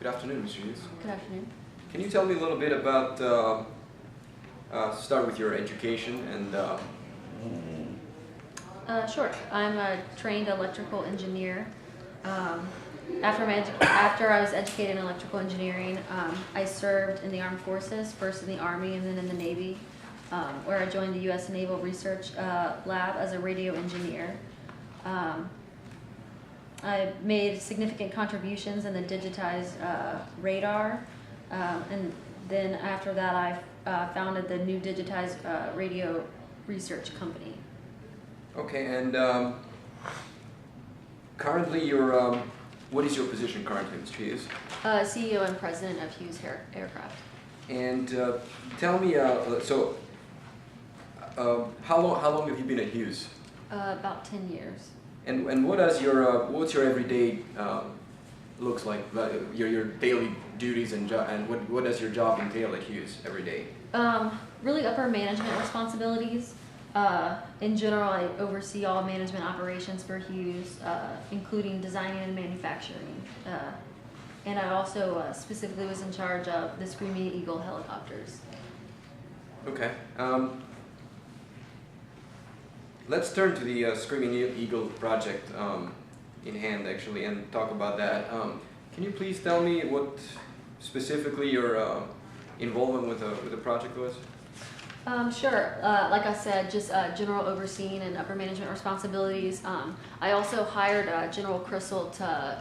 Good afternoon, Mr. Hughes. Good afternoon. Can you tell me a little bit about, start with your education and... Sure. I'm a trained electrical engineer. After I was educated in electrical engineering, I served in the armed forces, first in the Army and then in the Navy, where I joined the U.S. Naval Research Lab as a radio engineer. I made significant contributions in the digitized radar, and then after that I founded the new digitized radio research company. Okay, and currently you're, what is your position currently, Mr. Hughes? CEO and President of Hughes Aircraft. And tell me, how long have you been at Hughes? About 10 years. And what does your what's your everyday looks like? Your daily duties and what does your job entail at Hughes every day? Really upper management responsibilities. In general, I oversee all management operations for Hughes, including designing and manufacturing. And I also specifically was in charge of the Screaming Eagle helicopters. Okay. Let's turn to the Screaming Eagle project in hand, actually, and talk about that. Can you please tell me what specifically your involvement with the project was? Sure. Like I said, just general overseeing and upper management responsibilities. I also hired General Crystal to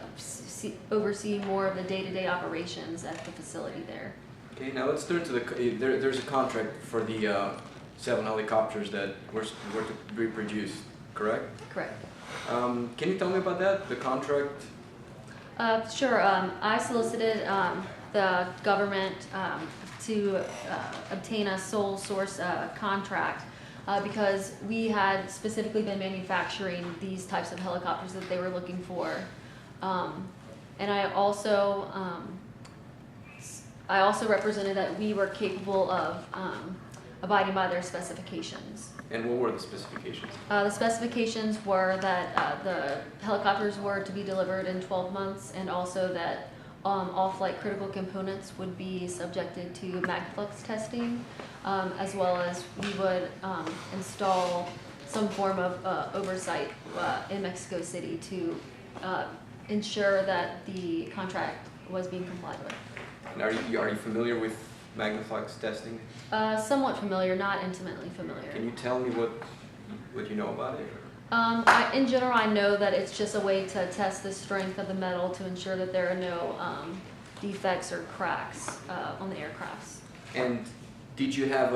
oversee more of the day-to-day operations at the facility there. Okay, now let's turn to there's a contract for the 7 helicopters that were to be produced, correct? Correct. Can you tell me about that, the contract? Sure. I solicited the government to obtain a sole source contract because we had specifically been manufacturing these types of helicopters that they were looking for. And I also represented that we were capable of abiding by their specifications. And what were the specifications? The specifications were that the helicopters were to be delivered in 12 months, and also that all flight critical components would be subjected to MagFlux testing, as well as we would install some form of oversight in Mexico City to ensure that the contract was being complied with. And are you familiar with MagFlux testing? Somewhat familiar, not intimately familiar. Can you tell me what you know about it? In general, I know that it's just a way to test the strength of the metal to ensure that there are no defects or cracks on the aircrafts. And did you have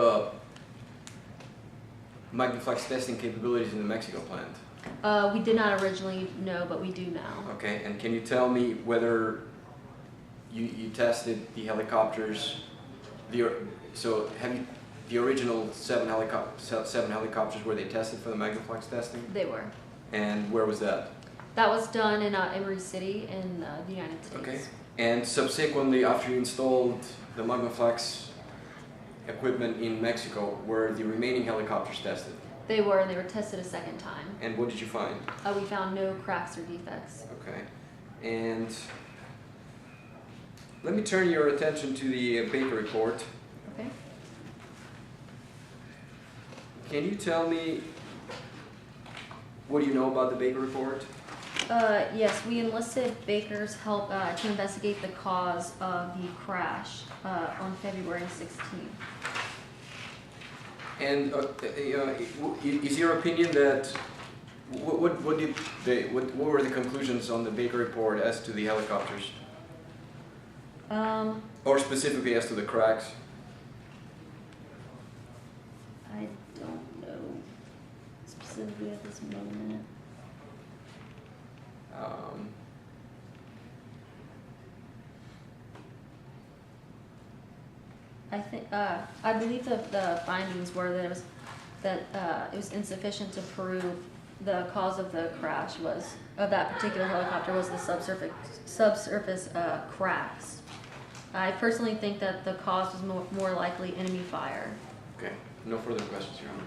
MagFlux testing capabilities in the Mexico plant? We did not originally know, but we do now. Okay, and can you tell me whether you tested the helicopters? So have you? The original 7 helicopters, were they tested for the MagFlux testing? They were. And where was that? That was done in Emory City in the United States. Okay. And subsequently, after you installed the MagFlux equipment in Mexico, were the remaining helicopters tested? They were, and they were tested a second time. And what did you find? We found no cracks or defects. Okay. And let me turn your attention to the Baker report. Okay. Can you tell me what do you know about the Baker report? Yes, we enlisted Baker's help to investigate the cause of the crash on February 16th. And is your opinion that what were the conclusions on the Baker report as to the helicopters? Or specifically as to the cracks? I don't know specifically at this moment. I believe that the findings were that it was insufficient to prove the cause of the crash of that particular helicopter was the subsurface cracks. I personally think that the cause was more likely enemy fire. Okay, no further questions, Your Honor.